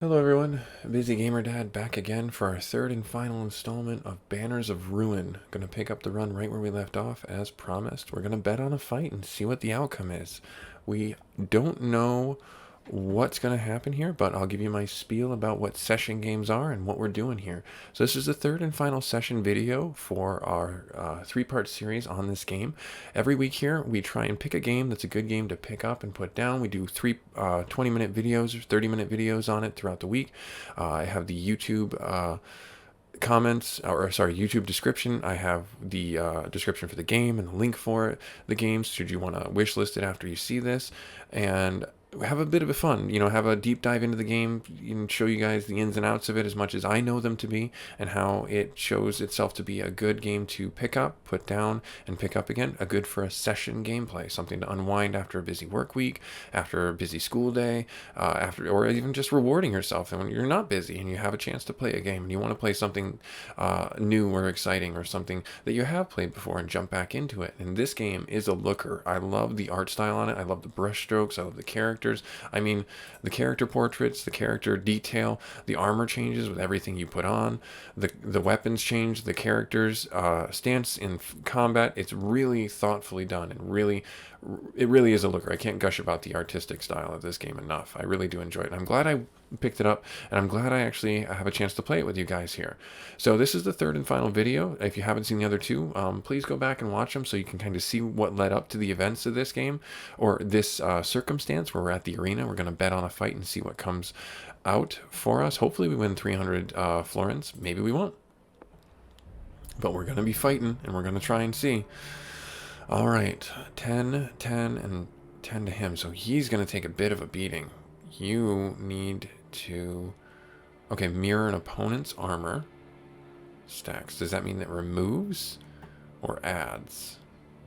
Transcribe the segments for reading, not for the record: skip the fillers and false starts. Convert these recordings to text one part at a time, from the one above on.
Hello everyone, Busy Gamer Dad back again for our third and final installment of Banners of Ruin. Gonna pick up the run right where we left off, as promised. We're gonna bet on a fight and see what the outcome is. We don't know what's gonna happen here, but I'll give you my spiel about what session games are and what we're doing here. So this is the third and final session video for our three-part series on this game. Every week here, we try and pick a game that's a good game to pick up and put down. We do three 20-minute videos or 30-minute videos on it throughout the week. I have the YouTube comments, or sorry, YouTube description. I have the description for the game and the link for the games should you want to wish list it after you see this, and have a bit of a fun, have a deep dive into the game and show you guys the ins and outs of it as much as I know them to be, and how it shows itself to be a good game to pick up, put down, and pick up again. A good for a session gameplay, something to unwind after a busy work week, after a busy school day, or even just rewarding yourself. And when you're not busy and you have a chance to play a game and you want to play something new or exciting, or something that you have played before, and jump back into it. And this game is a looker. I love the art style on it. I love the brush strokes. I love the characters. I mean, the character portraits, the character detail, the armor changes with everything you put on, the weapons change, the characters' stance in combat. It's really thoughtfully done, and it really is a looker. I can't gush about the artistic style of this game enough. I really do enjoy it. I'm glad I picked it up, and I'm glad I actually have a chance to play it with you guys here. So this is the third and final video. If you haven't seen the other two, please go back and watch them so you can kind of see what led up to the events of this game, or this circumstance where we're at the arena. We're going to bet on a fight and see what comes out for us. Hopefully we win 300 florins. Maybe we won't. But we're going to be fighting, and we're going to try and see. All right, 10, 10, and 10 to him. So he's going to take a bit of a beating. You need to... Okay, mirror an opponent's armor stacks. Does that mean that removes or adds?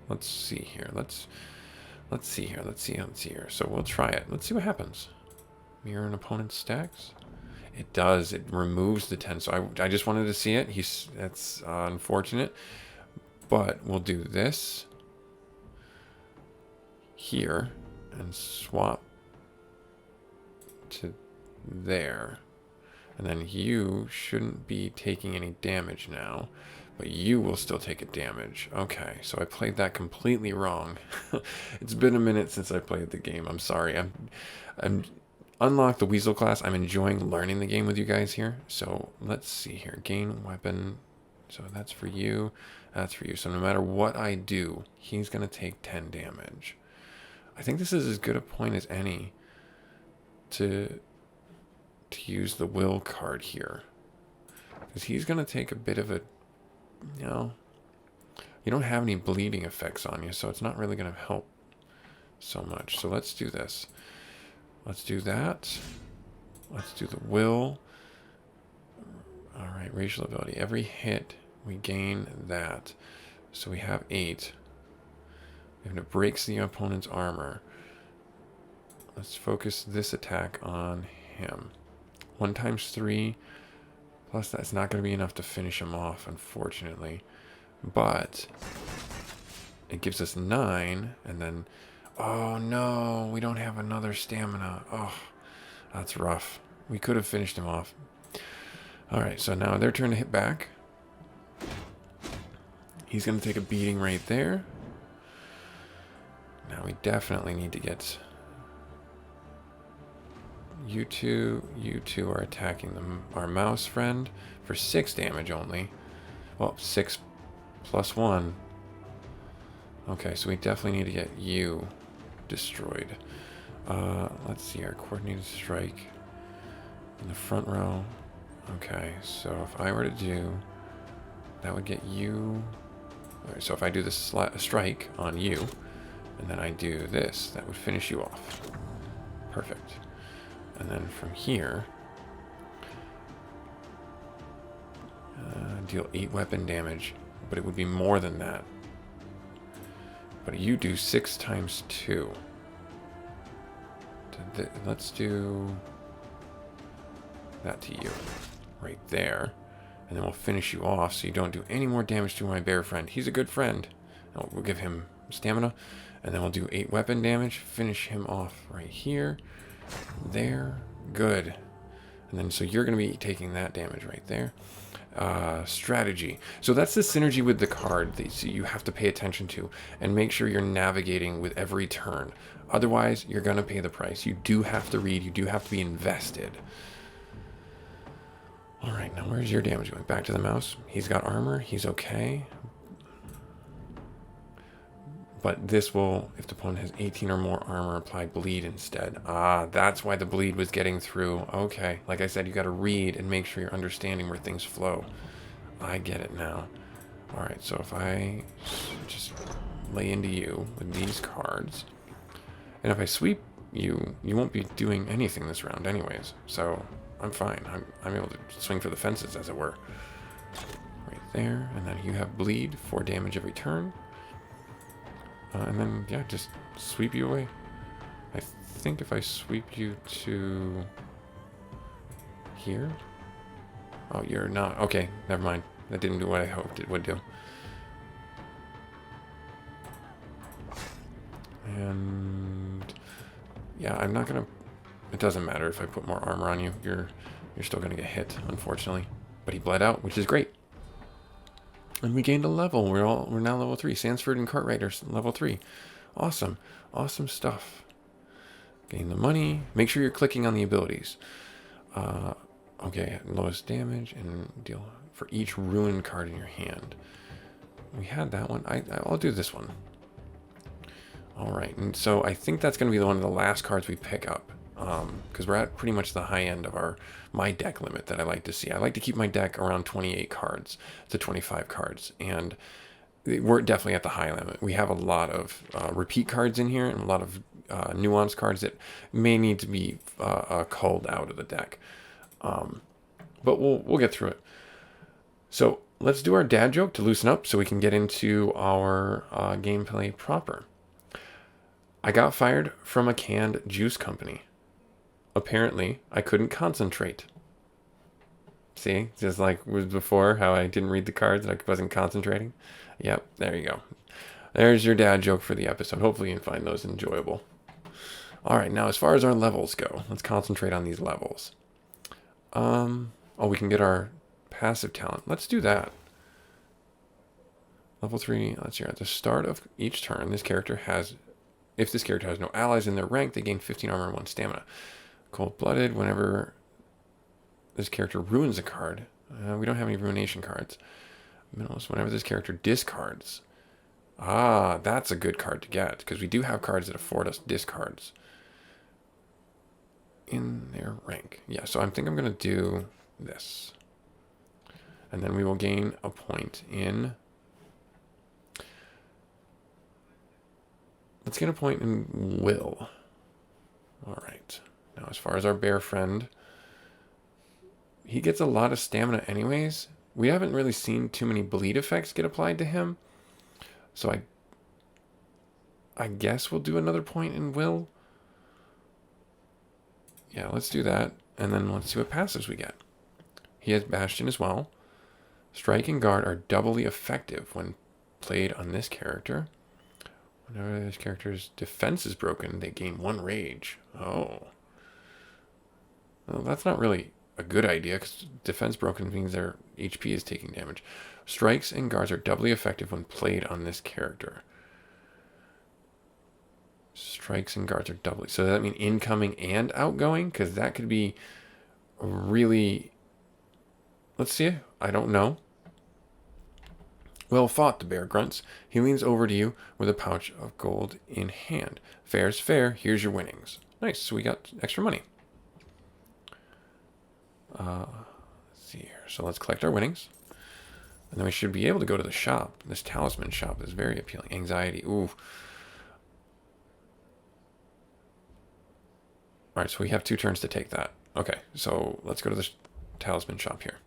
Let's see here. Let's see here. Let's see here. So we'll try it. Let's see what happens. Mirror an opponent's stacks. It does. It removes the 10. So I just wanted to see it. That's unfortunate. But we'll do this here and swap to there. And then you shouldn't be taking any damage now, but you will still take a damage. Okay, so I played that completely wrong. It's been a minute since I played the game. I'm sorry. I'm unlocked the Weasel class. I'm enjoying learning the game with you guys here. So let's see here. Gain weapon. So that's for you. That's for you. So no matter what I do, he's going to take 10 damage. I think this is as good a point as any to use the will card here, because he's going to take a bit of a, you don't have any bleeding effects on you, so it's not really going to help so much. So let's do this. Let's do that. Let's do the will. All right, racial ability. Every hit we gain that, so we have 8. And it breaks the opponent's armor. Let's focus this attack on him. 1 times 3, plus that's not going to be enough to finish him off, unfortunately. But it gives us 9, and then, oh no, we don't have another stamina. Oh, that's rough. We could have finished him off. Alright, so now their turn to hit back. He's going to take a beating right there. Now we definitely need to get... You two are attacking our mouse friend for 6 damage only. Well, 6 plus 1. Okay, so we definitely need to get you destroyed. Let's see, our coordinated strike in the front row. Okay, so if I were to do, that would get you. All right, so if I do the strike on you, and then I do this, that would finish you off. Perfect. And then from here, deal 8 weapon damage, but it would be more than that. But you do 6 times 2. Let's do that to you, right there. And then we'll finish you off so you don't do any more damage to my bear friend. He's a good friend. We'll give him stamina, and then we'll do 8 weapon damage, finish him off right here. There. Good. And then so you're going to be taking that damage right there. Strategy. So that's the synergy with the card that you have to pay attention to and make sure you're navigating with every turn. Otherwise, you're going to pay the price. You do have to read. You do have to be invested. All right, now where's your damage going? Back to the mouse. He's got armor. He's okay. But this will, if the opponent has 18 or more armor, apply bleed instead. Ah, that's why the bleed was getting through. Okay, like I said, you got to read and make sure you're understanding where things flow. I get it now. All right, so if I just lay into you with these cards, and if I sweep you, you won't be doing anything this round anyways. So I'm fine. I'm able to swing for the fences, as it were. Right there, and then you have bleed, 4 damage every turn. And then, yeah, just sweep you away. I think if I sweep you to here. Oh, you're not. Okay, never mind. That didn't do what I hoped it would do. And yeah, I'm not gonna. It doesn't matter if I put more armor on you. You're still gonna get hit, unfortunately. But he bled out, which is great. And we gained a level. We're now level 3. Sansford and Cartwright are level 3. Awesome. Awesome stuff. Gain the money. Make sure you're clicking on the abilities. Okay, lowest damage and deal for each ruin card in your hand. We had that one. I'll do this one. Alright, and so I think that's going to be one of the last cards we pick up. Because we're at pretty much the high end of my deck limit that I like to see. I like to keep my deck around 28 cards to 25 cards, and we're definitely at the high limit. We have a lot of repeat cards in here and a lot of nuance cards that may need to be culled out of the deck. But we'll get through it. So let's do our dad joke to loosen up so we can get into our gameplay proper. I got fired from a canned juice company. Apparently, I couldn't concentrate. See? Just like was before, how I didn't read the cards and I wasn't concentrating. Yep, there you go. There's your dad joke for the episode. Hopefully you can find those enjoyable. Alright, now as far as our levels go, let's concentrate on these levels. Oh, we can get our passive talent. Let's do that. Level 3, let's see. At the start of each turn, if this character has no allies in their rank, they gain 15 armor and 1 stamina. Cold-blooded, whenever this character ruins a card. We don't have any ruination cards. Minimalist, whenever this character discards. Ah, that's a good card to get, because we do have cards that afford us discards in their rank. Yeah, so I think I'm going to do this. And then we will gain a point in... Let's get a point in will. All right. Now, as far as our bear friend, he gets a lot of stamina anyways. We haven't really seen too many bleed effects get applied to him. So I guess we'll do another point in will. Yeah, let's do that. And then let's see what passives we get. He has Bastion as well. Strike and Guard are doubly effective when played on this character. Whenever this character's defense is broken, they gain 1 rage. Oh. Well, that's not really a good idea, because defense broken means their HP is taking damage. Strikes and guards are doubly effective when played on this character. Strikes and guards are doubly... So does that mean incoming and outgoing? Because that could be really... Let's see. I don't know. Well fought, the bear grunts. He leans over to you with a pouch of gold in hand. Fair's fair. Here's your winnings. Nice. So we got extra money. Let's see here. So let's collect our winnings. And then we should be able to go to the shop. This talisman shop is very appealing. Anxiety. Ooh. Alright, so we have 2 turns to take that. Okay, so let's go to the talisman shop here.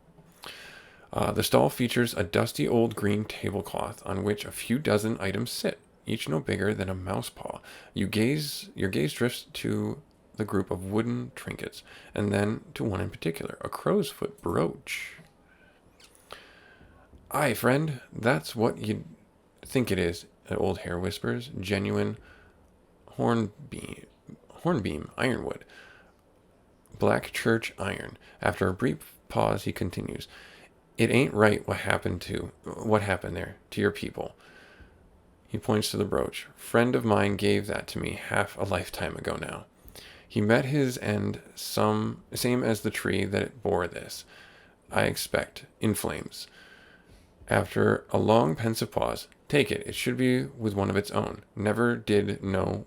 The stall features a dusty old green tablecloth on which a few dozen items sit, each no bigger than a mouse paw. Your gaze drifts to the group of wooden trinkets, and then to one in particular, a crow's foot brooch. Aye, friend, that's what you think it is, an old hare whispers. Genuine hornbeam ironwood. Black Church Iron. After a brief pause, he continues, "It ain't right what happened there to your people." He points to the brooch. "Friend of mine gave that to me half a lifetime ago now. He met his end same as the tree that it bore this, I expect, in flames." After a long pensive pause, "Take it. It should be with one of its own. Never did know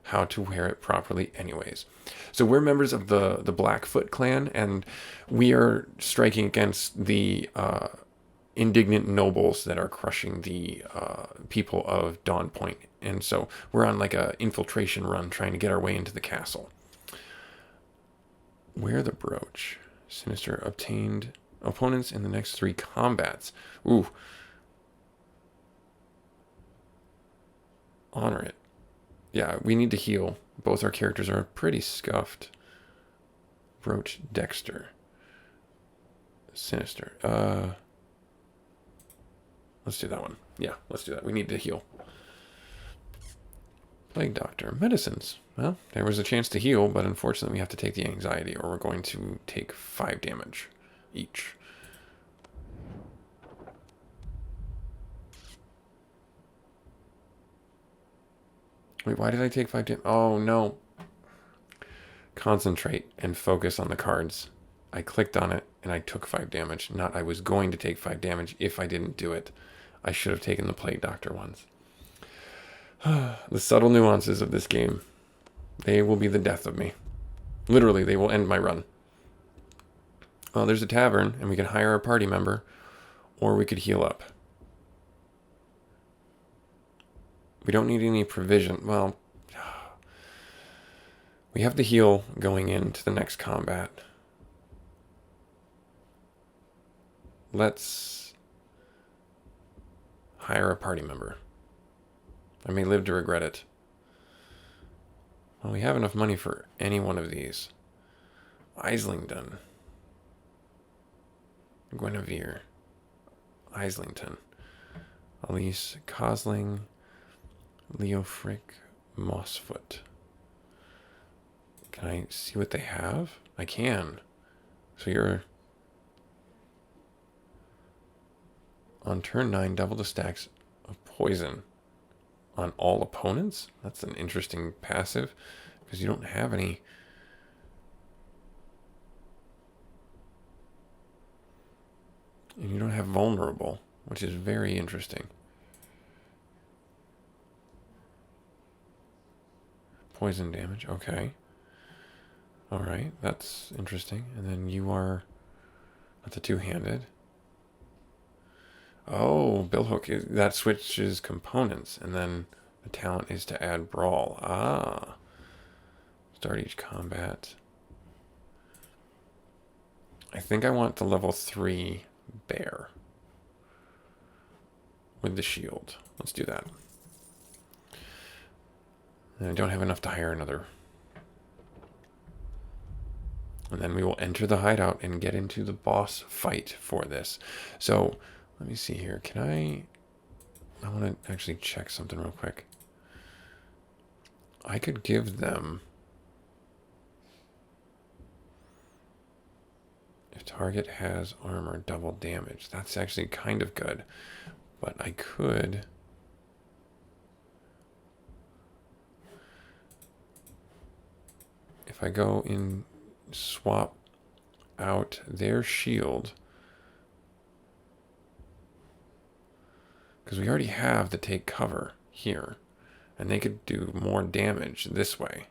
how to wear it properly anyways." So we're members of the Blackfoot clan, and we are striking against the indignant nobles that are crushing the people of Dawn Point. And so we're on like a infiltration run trying to get our way into the castle. Wear the brooch. Sinister obtained opponents in the next 3 combats. Ooh. Honor it. Yeah, we need to heal. Both our characters are pretty scuffed. Brooch Dexter. Sinister. Let's do that one. Yeah, let's do that. We need to heal. Plague Doctor. Medicines. Well, there was a chance to heal, but unfortunately we have to take the anxiety, or we're going to take 5 damage each. Wait, why did I take 5 damage? Oh, no. Concentrate and focus on the cards. I clicked on it, and I took 5 damage. Not I was going to take 5 damage if I didn't do it. I should have taken the Plague Doctor ones. The subtle nuances of this game. They will be the death of me. Literally, they will end my run. Well, there's a tavern, and we can hire a party member, or we could heal up. We don't need any provision. Well, we have to heal going into the next combat. Let's hire a party member. I may live to regret it. Well, we have enough money for any one of these. Islington. Guinevere. Islington. Elise Cosling. Leofric Mossfoot. Can I see what they have? I can. So you're... On turn 9, double the stacks of poison on all opponents? That's an interesting passive, because you don't have any... And you don't have vulnerable, which is very interesting. Poison damage, okay. Alright, that's interesting. And then you are... That's a 2-handed. Oh, Billhook, that switches components, and then the talent is to add brawl. Ah. Start each combat. I think I want the level 3 bear with the shield. Let's do that. And I don't have enough to hire another. And then we will enter the hideout and get into the boss fight for this. So... Let me see here. Can I want to actually check something real quick. I could give them... If target has armor, double damage. That's actually kind of good. But I could... If I go in, swap out their shield... Because we already have the take cover here. And they could do more damage this way.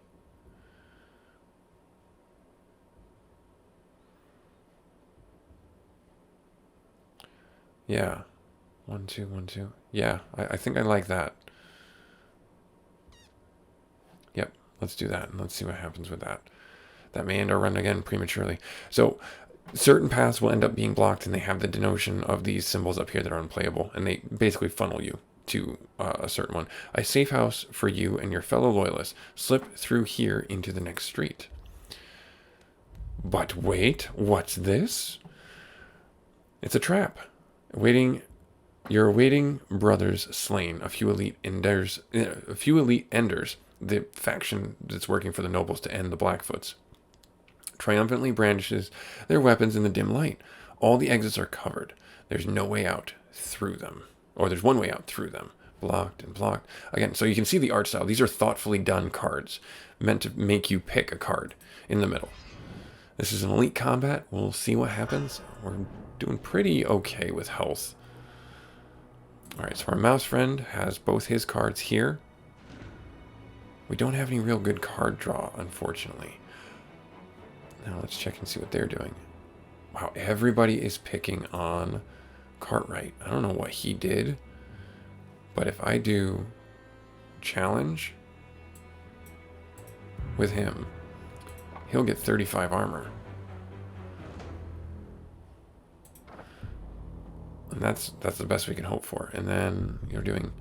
Yeah. 1, 2, 1, 2. Yeah, I think I like that. Yep, let's do that. And let's see what happens with that. That may end our run again prematurely. So... Certain paths will end up being blocked, and they have the denotion of these symbols up here that are unplayable, and they basically funnel you to a certain one. A safe house for you and your fellow loyalists. Slip through here into the next street. But wait, what's this? It's a trap. Your awaiting brothers slain. A few elite enders, the faction that's working for the nobles to end the Blackfoots. triumphantly brandishes their weapons in the dim light. All the exits are covered. There's no way out through them. Or there's one way out through them. Blocked and blocked. Again, so you can see the art style. These are thoughtfully done cards, meant to make you pick a card in the middle. This is an elite combat. We'll see what happens. We're doing pretty okay with health. Alright, so our mouse friend has both his cards here. We don't have any real good card draw, unfortunately. Now let's check and see what they're doing. Wow, everybody is picking on Cartwright. I don't know what he did, but if I do challenge with him, he'll get 35 armor. And that's the best we can hope for. And then you're doing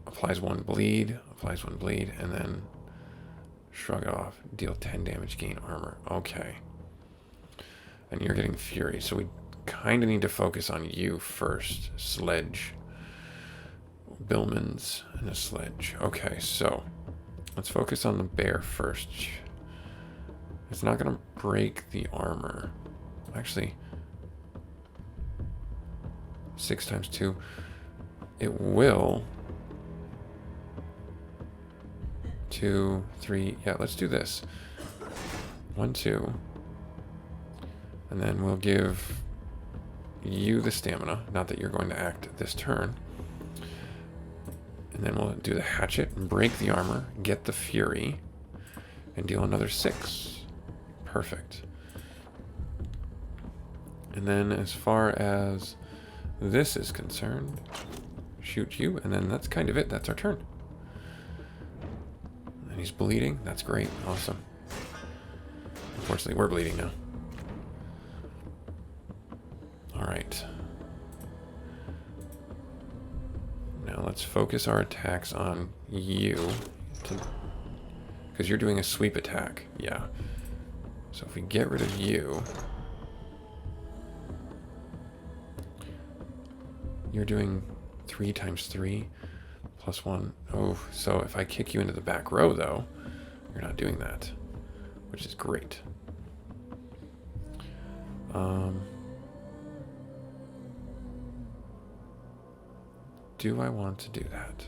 applies 1 bleed, and then shrug it off, deal 10 damage, gain armor. Okay. And you're getting fury, so we kind of need to focus on you first. Sledge. Billman's and a sledge. Okay, so let's focus on the bear first. It's not going to break the armor. Actually, 6 times 2. It will. 2, 3. Yeah, let's do this. 1, 2. And then we'll give you the stamina. Not that you're going to act this turn. And then we'll do the hatchet and break the armor, get the fury, and deal another 6. Perfect. And then as far as this is concerned, shoot you, and then that's kind of it. That's our turn. And he's bleeding. That's great. Awesome. Unfortunately, we're bleeding now. Alright. Now let's focus our attacks on you. Because you're doing a sweep attack. Yeah. So if we get rid of you... You're doing 3 times 3 plus 1. Oh, so if I kick you into the back row, though, you're not doing that, which is great. Do I want to do that?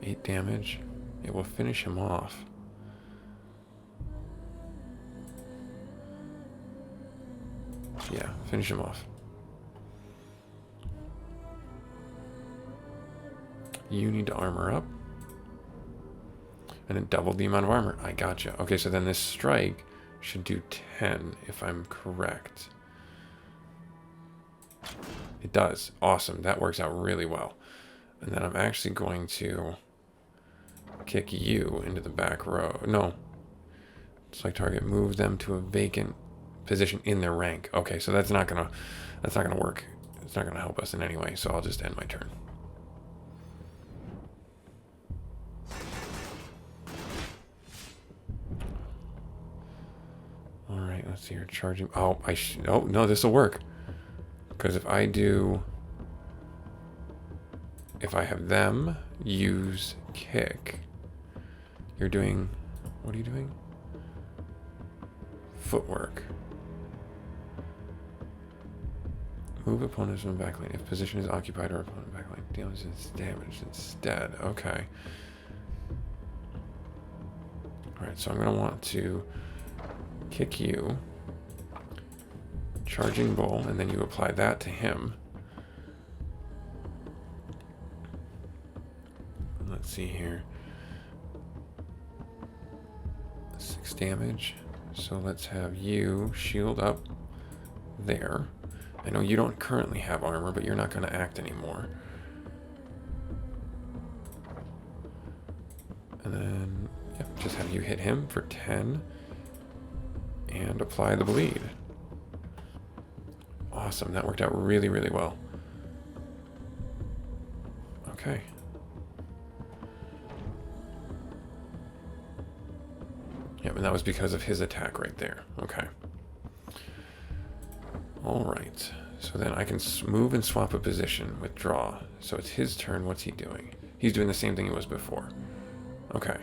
8 damage. It will finish him off. Yeah, finish him off. You need to armor up. And then double the amount of armor. I gotcha. Okay, so then this strike should do 10, if I'm correct. It does. Awesome. That works out really well. And then I'm actually going to kick you into the back row. No. Select target. Move them to a vacant position in their rank. Okay, so that's not gonna work. It's not gonna help us in any way, so I'll just end my turn. Alright, let's see here. Charging. Oh, oh, no, this will work. Because if I have them use kick, you're doing, what are you doing? Footwork. Move opponents from backline. If position is occupied or opponent backline deals damage instead. Okay. Alright, so I'm going to want to kick you. Charging bull, and then you apply that to him. Let's see here. 6 damage. So let's have you shield up there. I know you don't currently have armor, but you're not going to act anymore. And then, yep, just have you hit him for 10. And apply the bleed. Awesome, that worked out really, really well. Okay. Yep, and that was because of his attack right there. Okay. Alright, so then I can move and swap a position, withdraw. So it's his turn, what's he doing? He's doing the same thing he was before. Okay.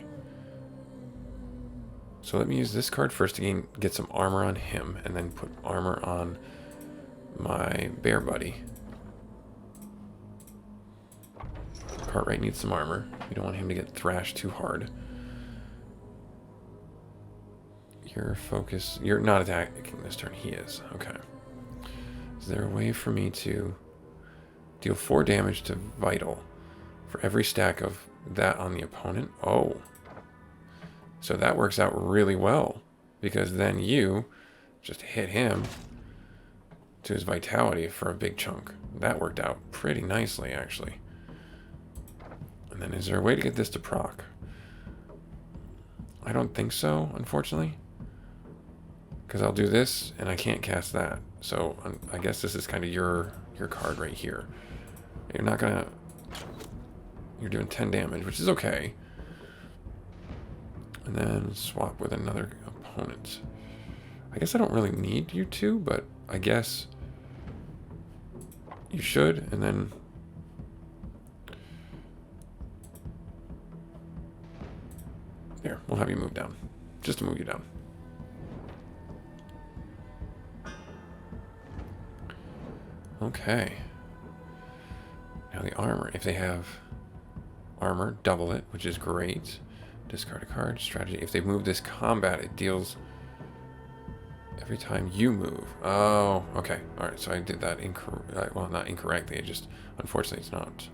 So let me use this card first to get some armor on him, and then put armor on my bear buddy. Cartwright needs some armor. We don't want him to get thrashed too hard. Your focus... You're not attacking this turn. He is. Okay. Is there a way for me to deal 4 damage to Vital for every stack of that on the opponent? Oh. So that works out really well, because then you just hit him to his vitality for a big chunk. That worked out pretty nicely, actually. And then is there a way to get this to proc? I don't think so, unfortunately. Because I'll do this, and I can't cast that. So I guess this is kind of your card right here. You're not gonna... You're doing 10 damage, which is okay. And then swap with another opponent. I guess I don't really need you to, but I guess you should, and then... Here, we'll have you move down. Just to move you down. Okay. Now the armor. If they have armor, double it, which is great. Discard a card. Strategy. If they move this combat, it deals every time you move. Oh, okay. Alright, so I did that well, not incorrectly. It just, unfortunately, it's not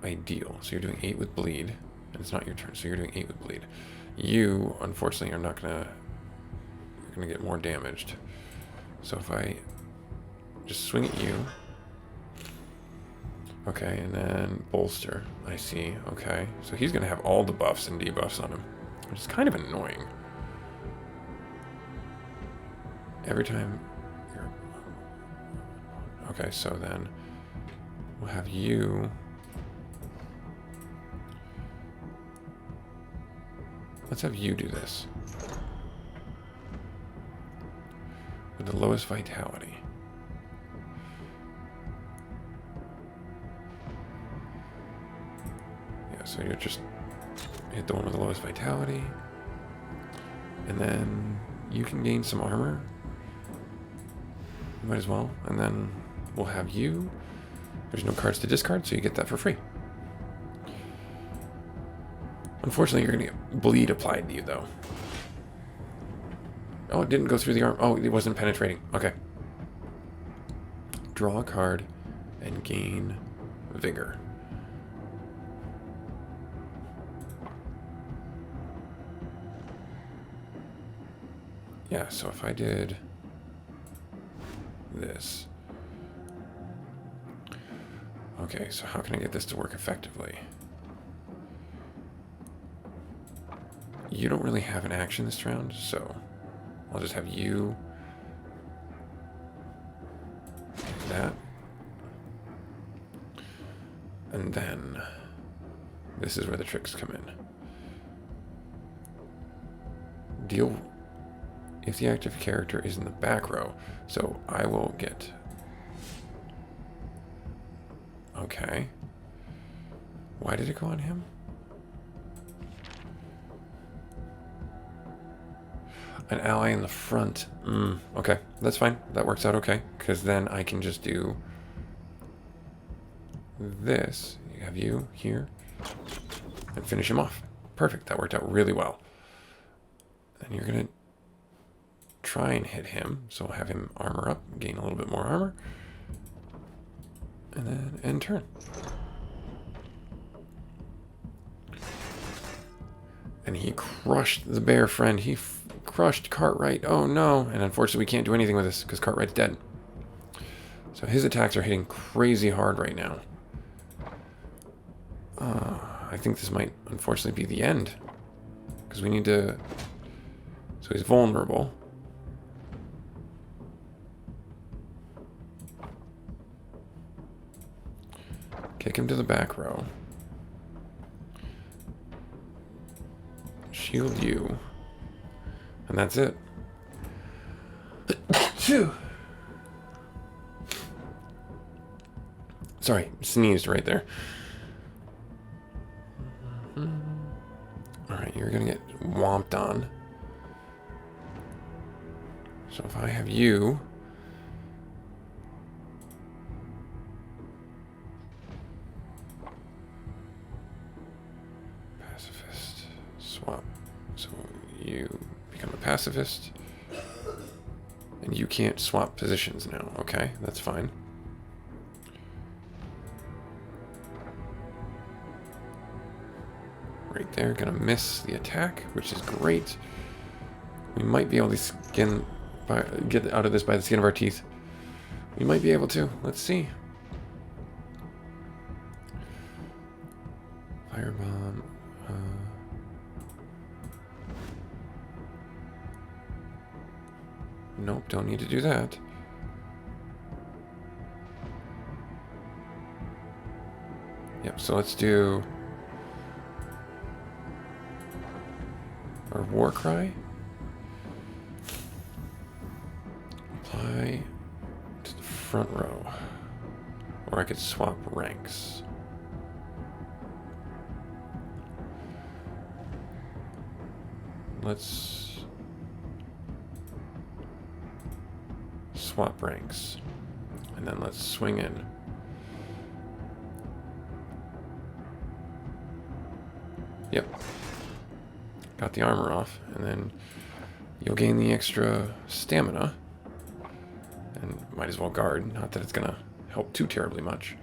ideal. So you're doing 8 with bleed, and it's not your turn, so you're doing 8 with bleed. You, unfortunately, are not gonna get more damaged. So if I just swing at you. Okay, and then bolster. I see. Okay. So he's going to have all the buffs and debuffs on him, which is kind of annoying. Every time you're... Okay, so then we'll have you... Let's have you do this. With the lowest vitality. So you just hit the one with the lowest vitality. And then you can gain some armor. You might as well. And then we'll have you. There's no cards to discard, so you get that for free. Unfortunately, you're going to get bleed applied to you, though. Oh, it didn't go through the arm. Oh, it wasn't penetrating. Okay. Draw a card and gain vigor. Yeah, so if I did this. Okay, so how can I get this to work effectively? You don't really have an action this round, so I'll just have you do that. And then this is where the tricks come in. Deal if the active character is in the back row. So I will get... Okay. Why did it go on him? An ally in the front. Okay, that's fine. That works out okay. Because then I can just do this. You have you here. And finish him off. Perfect. That worked out really well. And you're going to try and hit him. So I'll have him armor up. Gain a little bit more armor. And then end turn. And he crushed the bear friend. He crushed Cartwright. Oh no. And unfortunately we can't do anything with this because Cartwright's dead. So his attacks are hitting crazy hard right now. I think this might unfortunately be the end. Because we need to... So he's vulnerable. Kick him to the back row. Shield you. And that's it. Phew. Sorry, sneezed right there. Alright, Alright, you're gonna get whomped on. So if I have you... Pacifist. Swap. So you become a pacifist. And you can't swap positions now. Okay, that's fine. Right there, gonna miss the attack, which is great. We might be able to get out of this by the skin of our teeth. We might be able to. Let's see. Firebomb. Nope, don't need to do that. Yep, so let's do our war cry. Apply to the front row. Or I could swap ranks. Let's swap ranks. And then let's swing in. Yep. Got the armor off, and then you'll gain the extra stamina. And might as well guard, not that it's gonna help too terribly much.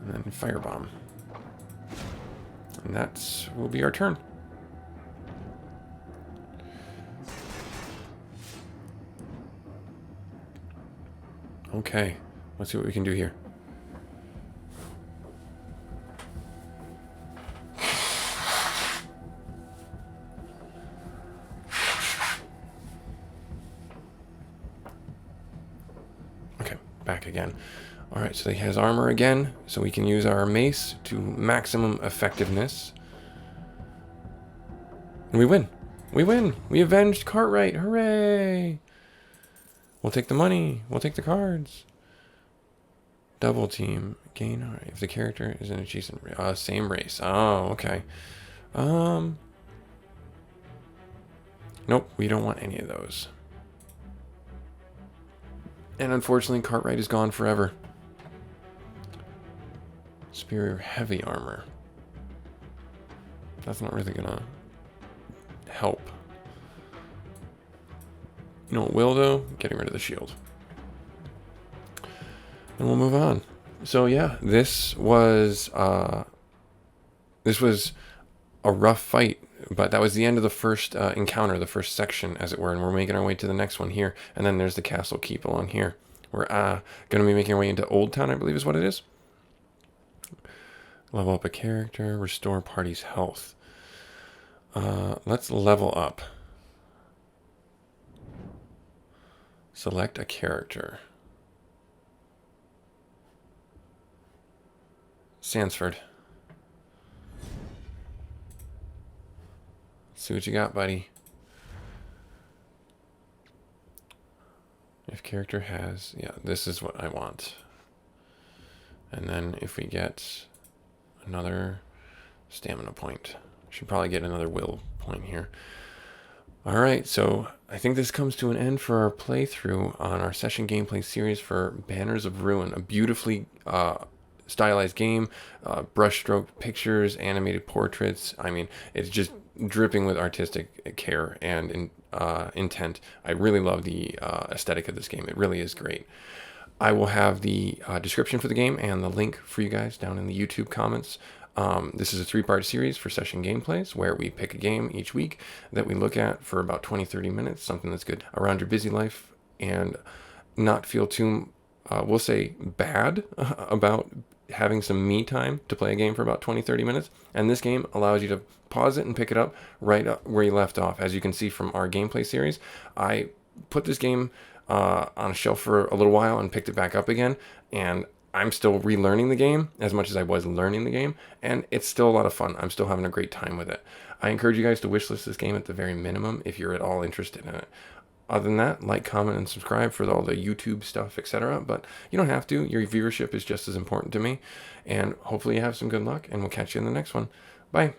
And then firebomb. And that will be our turn. Okay, let's see what we can do here. Okay, back again. Alright, so he has armor again, so we can use our mace to maximum effectiveness. And we win! We win! We avenged Cartwright! Hooray! We'll take the money. We'll take the cards. Double team. Gain. All right. If the character is an adjacent race. Same race. Oh, okay. Nope. We don't want any of those. And unfortunately, Cartwright is gone forever. Superior heavy armor. That's not really gonna help. You know what will, though? Getting rid of the shield. And we'll move on. So yeah, this was a rough fight, but that was the end of the first encounter, the first section, as it were, and we're making our way to the next one here. And then there's the castle keep along here. We're going to be making our way into Old Town, I believe is what it is. Level up a character, restore party's health. Let's level up. Select a character. Sansford. See what you got, buddy. If character has, yeah, this is what I want. And then if we get another stamina point, should probably get another will point here. All right, so I think this comes to an end for our playthrough on our session gameplay series for Banners of Ruin, a beautifully stylized game, brushstroke pictures, animated portraits. I mean, it's just dripping with artistic care and intent. I really love the aesthetic of this game. It really is great. I will have the description for the game and the link for you guys down in the YouTube comments. This is a 3-part series for session gameplays where we pick a game each week that we look at for about 20-30 minutes, something that's good around your busy life and not feel too, we'll say, bad about having some me time to play a game for about 20-30 minutes. And this game allows you to pause it and pick it up right up where you left off. As you can see from our gameplay series, I put this game on a shelf for a little while and picked it back up again, and I'm still relearning the game as much as I was learning the game, and it's still a lot of fun. I'm still having a great time with it. I encourage you guys to wishlist this game at the very minimum if you're at all interested in it. Other than that, like, comment, and subscribe for all the YouTube stuff, etc. But you don't have to. Your viewership is just as important to me. And hopefully you have some good luck, and we'll catch you in the next one. Bye.